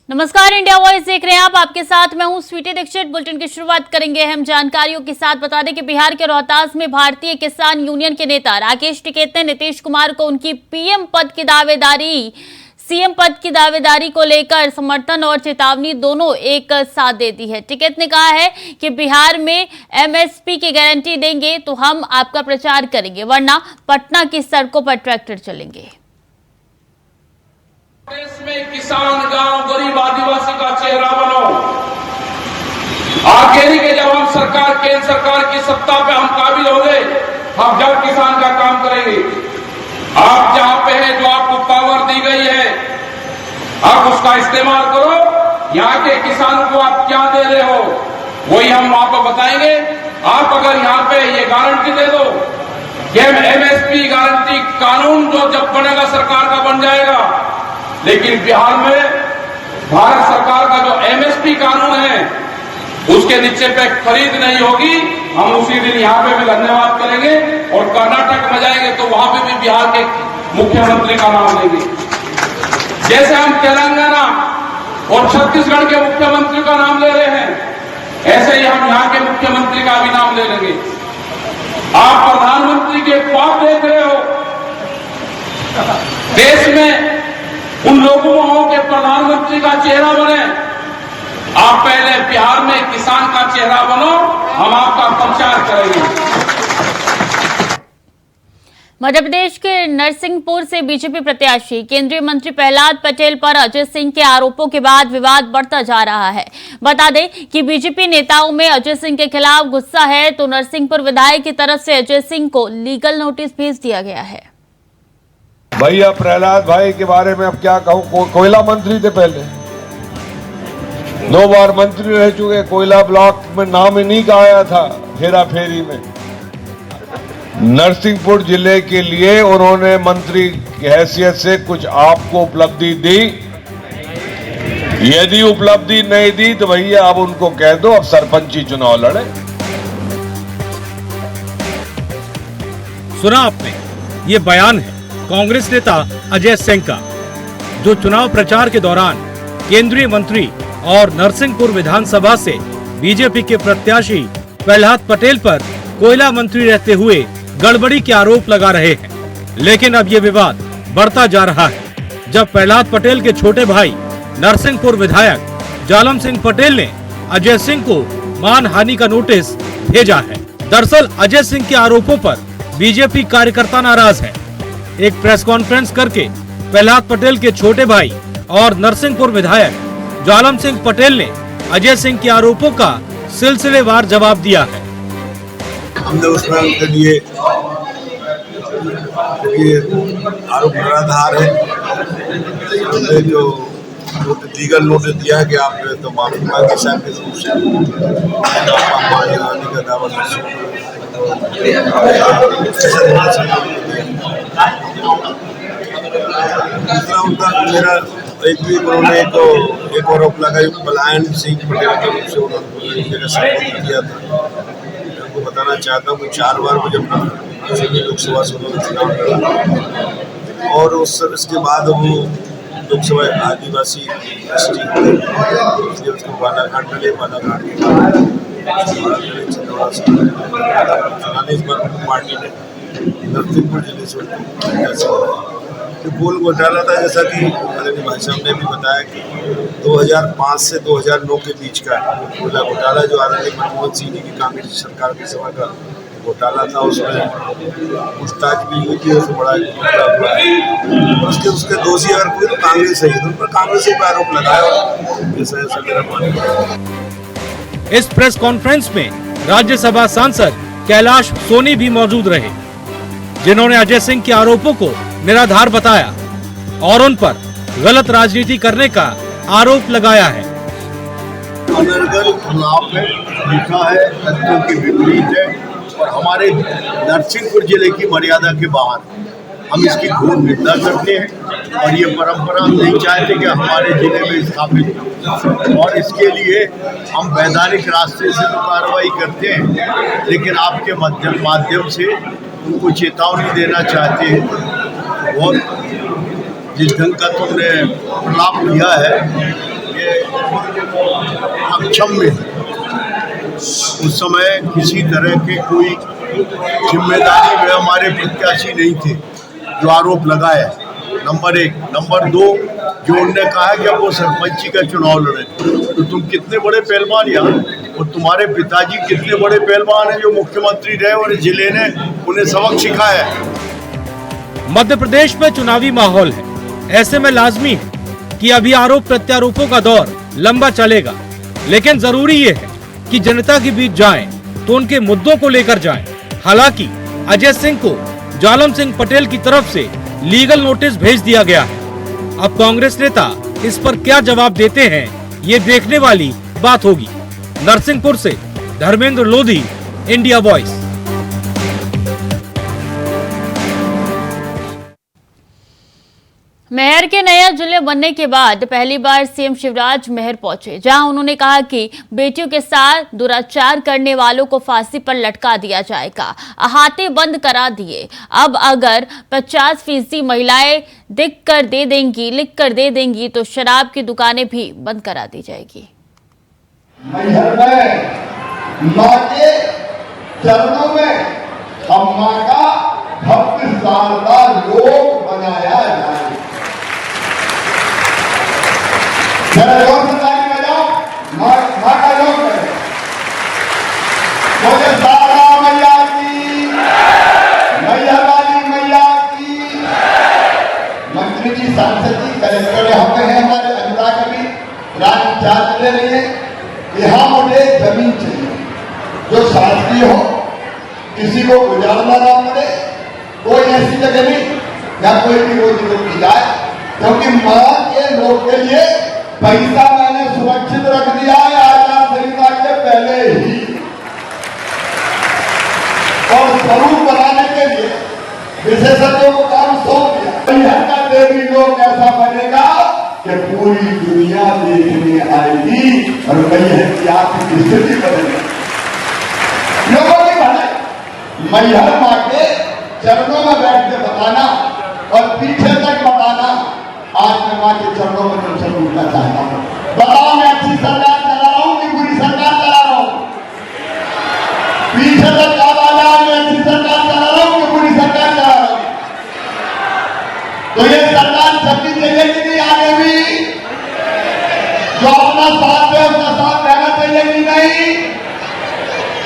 नमस्कार, India voice देख रहे हैं आप। आपके साथ मैं हूं स्वीटी दीक्षित। बुलेटिन की शुरुआत करेंगे अहम जानकारियों के साथ। बता दें कि बिहार के रोहतास में भारतीय किसान यूनियन के नेता राकेश टिकैत ने नीतीश कुमार को उनकी सीएम पद की दावेदारी को लेकर समर्थन और चेतावनी दोनों एक साथ दे दी है। टिकैत ने कहा है कि बिहार में एमएसपी की गारंटी देंगे तो हम आपका प्रचार करेंगे, वरना पटना की सड़कों पर ट्रैक्टर चलेंगे। देश में किसान, गांव, गरीब आदिवासी का चेहरा बनो। आखिरी के जब हम केंद्र सरकार की सत्ता पे हम काबिल होंगे, हम जब किसान का काम करेंगे। आप जहां पे हैं, जो आपको पावर दी गई है, आप उसका इस्तेमाल करो। यहाँ के किसानों को आप क्या दे रहे हो, वही हम वहां पर बताएंगे। आप अगर यहाँ पे ये गारंटी दे दो कि एमएसपी गारंटी कानून जो जब बनेगा सरकार का बन जाएगा, लेकिन बिहार में भारत सरकार का जो एमएसपी कानून है उसके नीचे पे खरीद नहीं होगी, हम उसी दिन यहाँ पे भी धन्यवाद करेंगे और कर्नाटक में जाएंगे तो वहां पे भी बिहार के मुख्यमंत्री का नाम लेंगे। जैसे हम तेलंगाना और छत्तीसगढ़ के मुख्यमंत्री का नाम ले रहे हैं, ऐसे ही हम यहाँ के मुख्यमंत्री का भी नाम ले लेंगे। आप प्रधानमंत्री के ख्वाब देख रहे हो, देश में उन लोगों के प्रधानमंत्री का चेहरा बने। आप पहले बिहार में किसान का चेहरा बनो, हम आपका प्रचार करेंगे। मध्य प्रदेश के नरसिंहपुर से बीजेपी प्रत्याशी केंद्रीय मंत्री प्रहलाद पटेल पर अजय सिंह के आरोपों के बाद विवाद बढ़ता जा रहा है। बता दें कि बीजेपी नेताओं में अजय सिंह के खिलाफ गुस्सा है, तो नरसिंहपुर विधायक की तरफ से अजय सिंह को लीगल नोटिस भेज दिया गया है। भैया प्रहलाद भाई के बारे में अब क्या कहूं, कोयला मंत्री थे, पहले 2 बार मंत्री रह चुके। कोयला ब्लॉक में नाम इन्हीं का आया था हेरा फेरी में। नरसिंहपुर जिले के लिए उन्होंने मंत्री की हैसियत से कुछ आपको उपलब्धि दी। यदि उपलब्धि नहीं दी तो भैया अब उनको कह दो अब सरपंची चुनाव लड़े। सुना आपने, ये बयान है कांग्रेस नेता अजय सिंह का, जो चुनाव प्रचार के दौरान केंद्रीय मंत्री और नरसिंहपुर विधानसभा से बीजेपी के प्रत्याशी प्रहलाद पटेल पर कोयला मंत्री रहते हुए गड़बड़ी के आरोप लगा रहे हैं। लेकिन अब ये विवाद बढ़ता जा रहा है, जब प्रहलाद पटेल के छोटे भाई नरसिंहपुर विधायक जालम सिंह पटेल ने अजय सिंह को मानहानि का नोटिस भेजा है। दरअसल अजय सिंह के आरोपों पर बीजेपी कार्यकर्ता नाराज है। एक प्रेस कॉन्फ्रेंस करके प्रहलाद पटेल के छोटे भाई और नरसिंहपुर विधायक जालम सिंह पटेल ने अजय सिंह के आरोपों का सिलसिलेवार जवाब दिया है। हमने उसमें उनके लिए आरोप निराधार है, हमने जो लीगल नोटिस दिया है कि आप तो माफी मांगे शांति रूप से, का दावा दूसरा उनका मेरा एक भी उन्होंने एक आरोप लगाई पलायन सिंह पटेल के रूप से उन्होंने सपोर्ट किया था। आपको बताना चाहता हूँ कि 4 बार मुझे लोकसभा से उन्होंने चुनाव लड़ा और उसके बाद वो लोकसभा आदिवासी उसको बालाघाट मिले, बालाघाट इस बार पार्टी ने नरसिंहपुर जिले से तो गोल घोटाला था, जैसा कि आदरणीय भाई साहब ने भी बताया कि 2005 से 2009 के बीच का घोटाला जो आदरणीय मनमोहन सिंह जी की कांग्रेस सरकार के समय का घोटाला था, उसमें पूछताछ भी हुई थी, उसमें बड़ा घोटाला हुआ। उसके दोषी अगर कोई तो कांग्रेस है, तो उन पर कांग्रेस पे आरोप लगाया, ऐसा मेरा मानना है। इस प्रेस कॉन्फ्रेंस में राज्यसभा सांसद कैलाश सोनी भी मौजूद रहे, जिन्होंने अजय सिंह के आरोपों को निराधार बताया और उन पर गलत राजनीति करने का आरोप लगाया है। अनर्गल चुनाव में लिखा है, तथ्यों के विपरीत है और हमारे नरसिंहपुर जिले की मर्यादा के बाहर, हम इसकी घोर निंदा करते हैं और ये परंपरा हम नहीं चाहते कि हमारे जिले में स्थापित हो और इसके लिए हम वैधानिक रास्ते से तो कार्रवाई करते हैं, लेकिन आपके माध्यम से उनको चेतावनी देना चाहते हैं। और जिस ढंग का तुमने प्रलाप किया है, ये अक्षम में उस समय किसी तरह के कोई जिम्मेदारी में हमारे प्रत्याशी नहीं थे जो आरोप लगाए। नंबर 1। नंबर 2, जो उनने कहा कि अब वो सरपंची का चुनाव लड़े, तो तुम कितने बड़े पहलवान यहाँ, और तुम्हारे पिताजी कितने बड़े पहलवान हैं जो मुख्यमंत्री रहे और जिले ने उन्हें सबक सिखाया है। मध्य प्रदेश में चुनावी माहौल है, ऐसे में लाजमी है कि अभी आरोप प्रत्यारोपों का दौर लंबा चलेगा, लेकिन जरूरी ये है कि जनता के बीच जाएं तो उनके मुद्दों को लेकर जाएं। हालांकि अजय सिंह को जालम सिंह पटेल की तरफ से लीगल नोटिस भेज दिया गया है। अब कांग्रेस नेता इस पर क्या जवाब देते हैं, ये देखने वाली बात होगी। नरसिंहपुर से धर्मेंद्र लोधी, इंडिया वॉइस। मेहर के नया जिले बनने के बाद पहली बार सीएम शिवराज मेहर पहुंचे, जहां उन्होंने कहा कि बेटियों के साथ दुराचार करने वालों को फांसी पर लटका दिया जाएगा। अहाते बंद करा दिए। अब अगर 50% महिलाएं लिख कर दे देंगी तो शराब की दुकानें भी बंद करा दी जाएगी। मैहर में मां के चरणों में अम्मा का भक्त शारदा लोक बनाया जाए। जोर से ताली बजाओ, मां का लोक है। बोले शारदा मैया की, मैया वाली मैया की। मंत्री जी, सांसद जी, कलेक्टर यहाँ पे हैं हमारे अनुराग कवि, राज चार्ज ले रही है। यहाँ मुझे जमीन चाहिए जो शासकीय हो, किसी को गुजारना ना पड़े, कोई ऐसी जगह नहीं या कोई भी रोजी रोटी जाए, क्योंकि मां के लोग के लिए पैसा मैंने सुरक्षित रख दिया है आचार संहिता के पहले ही, और स्वरूप बनाने के लिए विशेषज्ञों को काम सौंप दिया। मैहर का देवी लोग ऐसा बनेगा कि पूरी दुनिया देखने आएगी और मैहर की आर्थिक स्थिति बदलेगी। लोगों की भलाई मैहर मां के चरणों में बैठ के बताना और पीछे तक बताना। आज मैं मां के चरणों में तुमसे पूछना चाहता हूं, बताओ मैं अच्छी सरकार चला रहा हूं कि बुरी सरकार चला रहा हूं? पीछे तक आवाज, मैं अच्छी सरकार चला रहा हूं कि बुरी सरकार चला रहा हूं? तो ये सरकार छपी चलेगी नहीं आगे भी? जो अपना साथ है उसका साथ रहना चाहिए कि नहीं?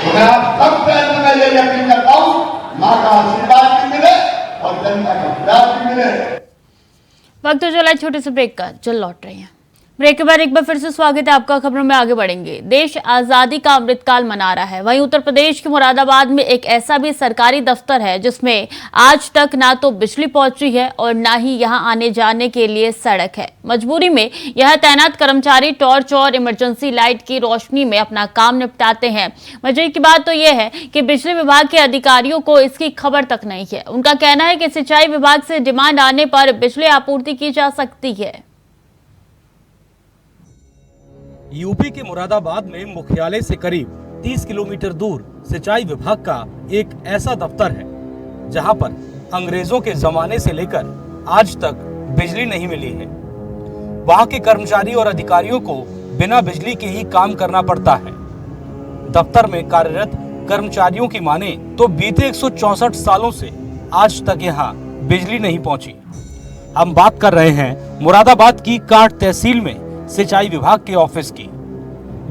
तो मैं आप सबसे मैं ये यकीन करता हूं, मां का आशीर्वाद भी मिले और जनता का प्यार भी मिले। वक्त तो चला छोटे से ब्रेक का, जल्द लौट रहे हैं। ब्रेक के बाद एक बार फिर से स्वागत है आपका। खबरों में आगे बढ़ेंगे। देश आजादी का अमृतकाल मना रहा है, वहीं उत्तर प्रदेश के मुरादाबाद में एक ऐसा भी सरकारी दफ्तर है जिसमें आज तक ना तो बिजली पहुंची है और ना ही यहां आने जाने के लिए सड़क है। मजबूरी में यह तैनात कर्मचारी टॉर्च और इमरजेंसी लाइट की रोशनी में अपना काम निपटाते हैं। मजे की बात तो यह है कि बिजली विभाग के अधिकारियों को इसकी खबर तक नहीं है। उनका कहना है कि सिंचाई विभाग से डिमांड आने पर बिजली आपूर्ति की जा सकती है। यूपी के मुरादाबाद में मुख्यालय से करीब 30 किलोमीटर दूर सिंचाई विभाग का एक ऐसा दफ्तर है जहां पर अंग्रेजों के जमाने से लेकर आज तक बिजली नहीं मिली है। वहां के कर्मचारी और अधिकारियों को बिना बिजली के ही काम करना पड़ता है। दफ्तर में कार्यरत कर्मचारियों की माने तो बीते 164 सालों से आज तक यहाँ बिजली नहीं पहुंची। हम बात कर रहे हैं मुरादाबाद की कांठ तहसील में सिंचाई विभाग के ऑफिस की,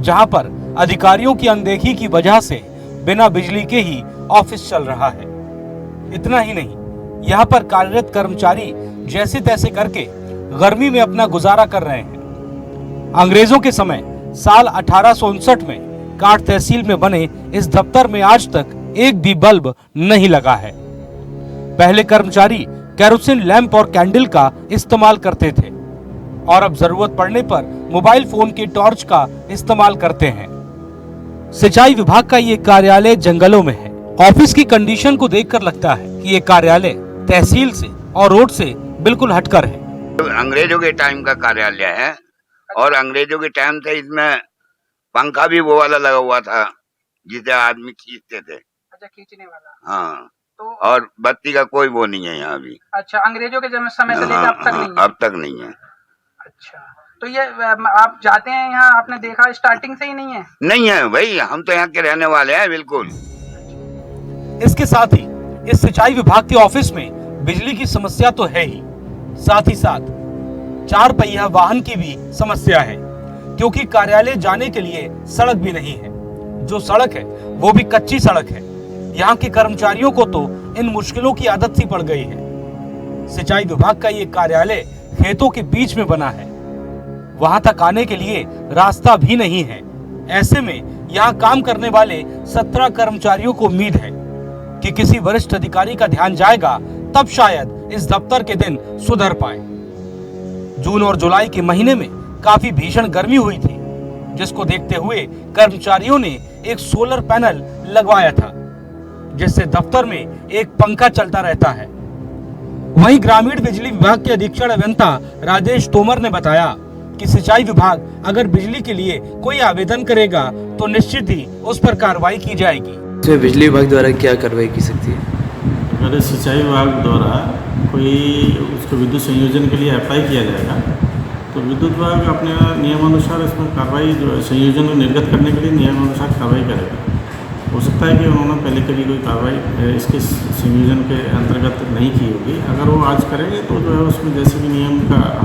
जहां पर अधिकारियों की अनदेखी की वजह से बिना बिजली के ही ऑफिस चल रहा है। इतना ही नहीं, यहां पर कार्यरत कर्मचारी जैसे तैसे करके गर्मी में अपना गुजारा कर रहे हैं। अंग्रेजों के समय साल 1859 में कांठ तहसील में बने इस दफ्तर में आज तक एक भी बल्ब नहीं लगा है। पहले कर्मचारी केरोसिन लैंप और कैंडल का इस्तेमाल करते थे और अब जरूरत पड़ने पर मोबाइल फोन के टॉर्च का इस्तेमाल करते हैं। सिंचाई विभाग का ये कार्यालय जंगलों में है। ऑफिस की कंडीशन को देखकर लगता है कि ये कार्यालय तहसील से और रोड से बिल्कुल हटकर है। अंग्रेजों के टाइम का कार्यालय है और अंग्रेजों के टाइम से इसमें पंखा भी वो वाला लगा हुआ था जिसे आदमी खींचते थे। अच्छा, खींचने वाला। हाँ, तो और बत्ती का कोई वो नहीं है यहाँ भी। अच्छा, अंग्रेजों के समय से लेकर अब तक नहीं है? अब तक नहीं है। अच्छा, तो ये आप जाते हैं यहाँ, आपने देखा स्टार्टिंग से ही नहीं है? नहीं है भाई, हम तो यहाँ के रहने वाले हैं बिल्कुल। इसके साथ ही इस सिंचाई विभाग के ऑफिस में बिजली की समस्या तो है ही, साथ ही साथ 4 पहिया वाहन की भी समस्या है, क्योंकि कार्यालय जाने के लिए सड़क भी नहीं है। जो सड़क है वो भी कच्ची सड़क है। यहाँ के कर्मचारियों को तो इन मुश्किलों की आदत सी पड़ गई है। सिंचाई विभाग का ये कार्यालय खेतों के बीच में बना है, वहां तक आने के लिए रास्ता भी नहीं है। ऐसे में यहाँ काम करने वाले 17 कर्मचारियों को उम्मीद है कि किसी वरिष्ठ अधिकारी का ध्यान जाएगा, तब शायद इस दफ्तर के दिन सुधर पाए। जून और जुलाई के महीने में काफी भीषण गर्मी हुई थी, जिसको देखते हुए कर्मचारियों ने एक सोलर पैनल लगवाया था, जिससे दफ्तर में एक पंखा चलता रहता है। वहीं ग्रामीण बिजली विभाग के अधीक्षण अभियंता राजेश तोमर ने बताया कि सिंचाई विभाग अगर बिजली के लिए कोई आवेदन करेगा तो निश्चित ही उस पर कार्रवाई की जाएगी। इसमें बिजली विभाग द्वारा क्या कार्रवाई की सकती है? अगर सिंचाई विभाग द्वारा कोई उसको विद्युत संयोजन के लिए अप्लाई किया जाएगा तो विद्युत विभाग अपने नियमानुसार इसमें कार्रवाई जो संयोजन को निर्गत करने के लिए नियमानुसार कार्रवाई करेगा। हो सकता है कि उन्होंने पहले कभी कोई कार्रवाई इसके संयोजन के अंतर्गत नहीं की होगी। अगर वो आज करेंगे तो जो है उसमें जैसे भी नियम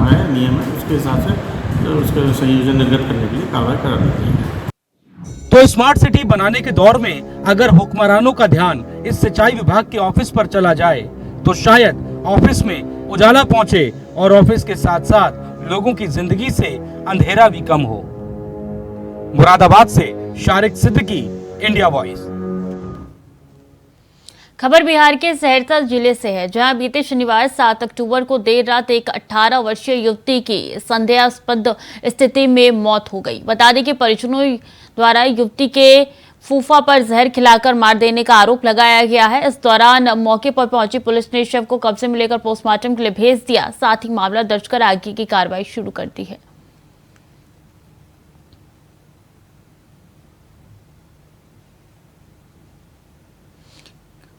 है उसके हिसाब से उसका संयोजन निर्गत करने के लिए कार्रवाई करा दी जाएगी। तो स्मार्ट सिटी बनाने के दौर में अगर हुक्मरानों का ध्यान इस सिंचाई विभाग के ऑफिस पर चला जाए तो शायद ऑफिस में उजाला पहुंचे और ऑफिस के साथ साथ लोगों की जिंदगी से अंधेरा भी कम हो। मुरादाबाद से शारिक सिद्दीकी, इंडिया वॉइस। खबर बिहार के सहरसा जिले से है, जहां बीते शनिवार 7 अक्टूबर को देर रात एक 18 वर्षीय युवती की संदेहास्पद स्थिति में मौत हो गई। बता दें कि परिजनों द्वारा युवती के फूफा पर जहर खिलाकर मार देने का आरोप लगाया गया है। इस दौरान मौके पर पहुंची पुलिस ने शव को कब्जे में लेकर पोस्टमार्टम के लिए भेज दिया। साथ ही मामला दर्ज कर आगे की कार्रवाई शुरू कर दी है।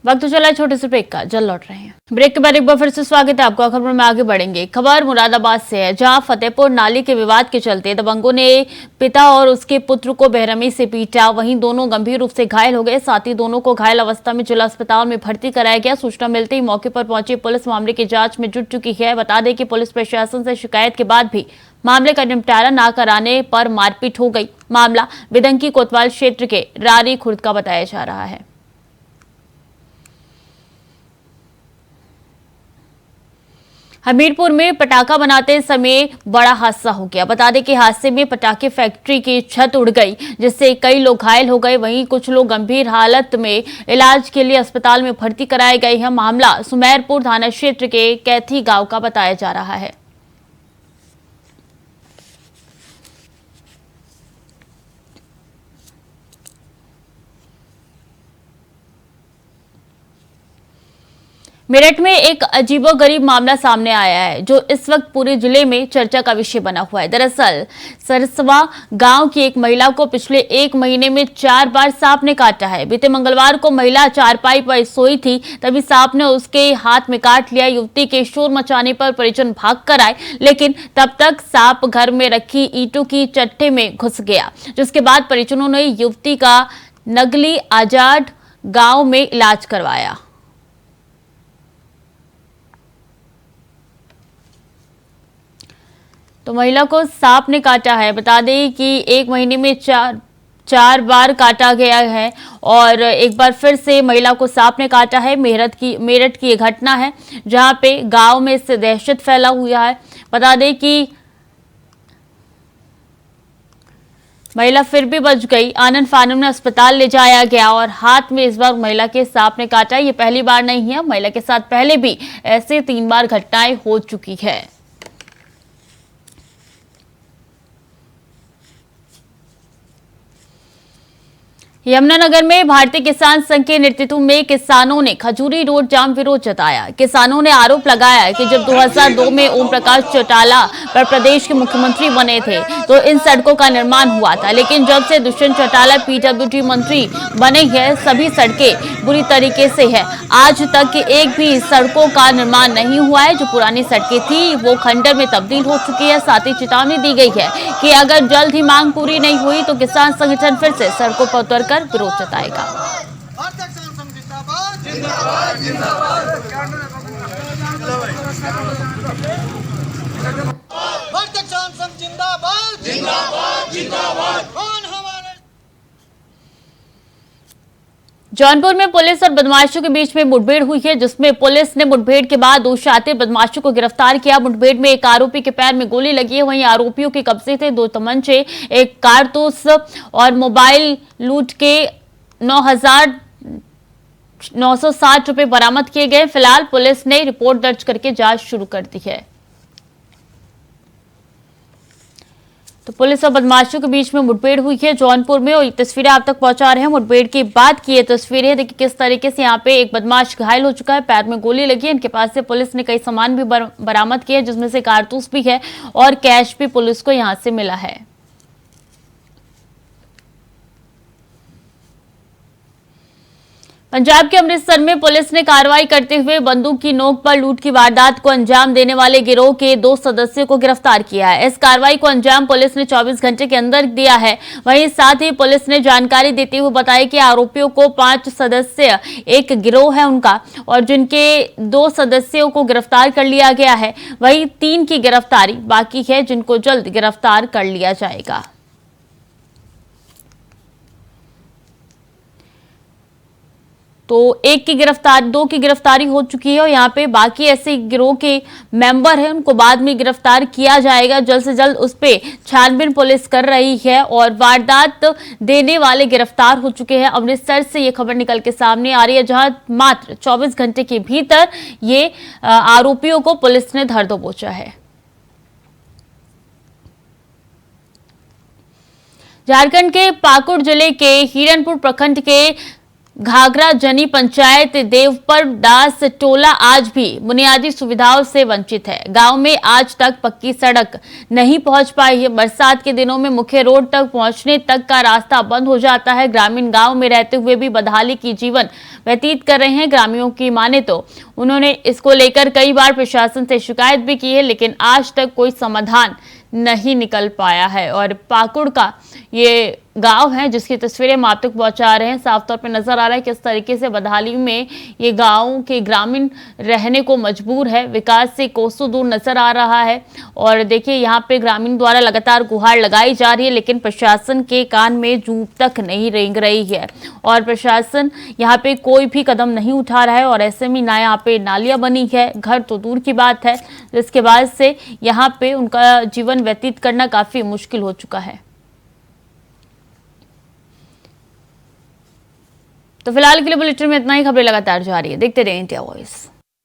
वक्त तो चला है छोटे से ब्रेक का, जल्द लौट रहे हैं। ब्रेक के बाद एक बार फिर से स्वागत है आपका। खबर में आगे बढ़ेंगे। खबर मुरादाबाद से है, जहां फतेहपुर नाली के विवाद के चलते दबंगों ने पिता और उसके पुत्र को बेरहमी से पीटा। वहीं दोनों गंभीर रूप से घायल हो गए। साथ ही दोनों को घायल अवस्था में जिला अस्पताल में भर्ती कराया गया। सूचना मिलते ही मौके पर पहुंची पुलिस मामले की जांच में जुट चुकी है। बता दें कि पुलिस प्रशासन से शिकायत के बाद भी मामले का निपटारा न कराने पर मारपीट हो गई। मामला बिदंकी कोतवाल क्षेत्र के रारी खुर्द का बताया जा रहा है। हमीरपुर में पटाखा बनाते समय बड़ा हादसा हो गया। बता दें कि हादसे में पटाखे फैक्ट्री की छत उड़ गई, जिससे कई लोग घायल हो गए। वहीं कुछ लोग गंभीर हालत में इलाज के लिए अस्पताल में भर्ती कराए गए हैं। मामला सुमेरपुर थाना क्षेत्र के कैथी गांव का बताया जा रहा है। मेरठ में एक अजीबोगरीब मामला सामने आया है, जो इस वक्त पूरे जिले में चर्चा का विषय बना हुआ है। दरअसल सरसवा गांव की एक महिला को पिछले 1 महीने में 4 बार सांप ने काटा है। बीते मंगलवार को महिला चारपाई पर सोई थी, तभी सांप ने उसके हाथ में काट लिया। युवती के शोर मचाने पर परिजन भाग कर आए, लेकिन तब तक सांप घर में रखी ईंटों की चट्टे में घुस गया, जिसके बाद परिजनों ने युवती का नगली आजाद गांव में इलाज करवाया। तो महिला को सांप ने काटा है। बता दें कि 1 महीने में चार बार काटा गया है और एक बार फिर से महिला को सांप ने काटा है। मेरठ की ये घटना है, जहां पे गांव में इससे दहशत फैला हुआ है। बता दें कि महिला फिर भी बच गई। आनंद फानन में अस्पताल ले जाया गया और हाथ में इस बार महिला के सांप ने काटा। ये पहली बार नहीं है, महिला के साथ पहले भी ऐसे 3 बार घटनाएं हो चुकी है। यमुनानगर में भारतीय किसान संघ के नेतृत्व में किसानों ने खजूरी रोड जाम विरोध जताया। किसानों ने आरोप लगाया कि जब 2002 में ओम प्रकाश चौटाला पर प्रदेश के मुख्यमंत्री बने थे तो इन सड़कों का निर्माण हुआ था, लेकिन जब से दुष्यंत चौटाला पीडब्ल्यूडी मंत्री बने हैं सभी सड़कें बुरी तरीके से है। आज तक एक भी सड़कों का निर्माण नहीं हुआ है। जो पुरानी सड़कें थी वो खंडर में तब्दील हो चुकी है। साथ ही चेतावनी दी गई है कि अगर जल्द ही मांग पूरी नहीं हुई तो किसान संगठन फिर से सड़कों पर उतरकर विरोध जताएगा। जौनपुर में पुलिस और बदमाशों के बीच में मुठभेड़ हुई है, जिसमें पुलिस ने मुठभेड़ के बाद 2 शातिर बदमाशों को गिरफ्तार किया। मुठभेड़ में एक आरोपी के पैर में गोली लगी है। वहीं आरोपियों के कब्जे थे 2 तमंचे, एक कारतूस और मोबाइल लूट के 9,960 रुपए बरामद किए गए। फिलहाल पुलिस ने रिपोर्ट दर्ज करके जांच शुरू कर दी है। तो पुलिस और बदमाशों के बीच में मुठभेड़ हुई है जौनपुर में, और ये तस्वीरें आप तक पहुंचा रहे हैं। मुठभेड़ के बाद की ये तस्वीरें देखिए किस तरीके से यहाँ पे एक बदमाश घायल हो चुका है, पैर में गोली लगी है। इनके पास से पुलिस ने कई सामान भी बरामद किए, जिसमें से कारतूस भी है और कैश भी पुलिस को यहाँ से मिला है। पंजाब के अमृतसर में पुलिस ने कार्रवाई करते हुए बंदूक की नोक पर लूट की वारदात को अंजाम देने वाले गिरोह के 2 सदस्यों को गिरफ्तार किया है। इस कार्रवाई को अंजाम पुलिस ने 24 घंटे के अंदर दिया है। वहीं साथ ही पुलिस ने जानकारी देते हुए बताया कि आरोपियों को 5 सदस्य एक गिरोह है उनका, और जिनके 2 सदस्यों को गिरफ्तार कर लिया गया है। वहीं 3 की गिरफ्तारी बाकी है, जिनको जल्द गिरफ्तार कर लिया जाएगा। तो 2 की गिरफ्तारी हो चुकी है, और यहाँ पे बाकी ऐसे गिरोह के मेंबर हैं उनको बाद में गिरफ्तार किया जाएगा। जल्द से जल्द उस पे छानबीन पुलिस कर रही है, और वारदात देने वाले गिरफ्तार हो चुके हैं। अमृतसर से ये खबर निकल के सामने आ रही है, जहां मात्र 24 घंटे के भीतर ये आरोपियों को पुलिस ने धर दबोचा है। झारखंड के पाकुड़ जिले के हिरनपुर प्रखंड के घाघरा जनी पंचायत देवपर दास टोला आज भी बुनियादी सुविधाओं से वंचित है। गांव में आज तक पक्की सड़क नहीं पहुंच पाई है। बरसात के दिनों में मुख्य रोड तक पहुंचने तक का रास्ता बंद हो जाता है। ग्रामीण गांव में रहते हुए भी बदहाली की जीवन व्यतीत कर रहे हैं। ग्रामीणों की माने तो उन्होंने इसको लेकर कई बार प्रशासन से शिकायत भी की है, लेकिन आज तक कोई समाधान नहीं निकल पाया है। और पाकुड़ का ये गांव है जिसकी तस्वीरें हम आप तक पहुंचा रहे हैं। साफ तौर पे नजर आ रहा है किस तरीके से बदहाली में ये गांव के ग्रामीण रहने को मजबूर है। विकास से कोसों दूर नजर आ रहा है, और देखिए यहाँ पे ग्रामीण द्वारा लगातार गुहार लगाई जा रही है, लेकिन प्रशासन के कान में जूं तक नहीं रेंग रही है, और प्रशासन यहाँ पे कोई भी कदम नहीं उठा रहा है। और ऐसे में ना यहाँ पे नालियां बनी है, घर तो दूर की बात है, जिसके बाद से यहाँ पे उनका जीवन व्यतीत करना काफी मुश्किल हो चुका है। तो फिलहाल के लिए बुलेटिन में इतना ही। खबरें लगातार जारी है, देखते रहिए इंडिया वॉइस।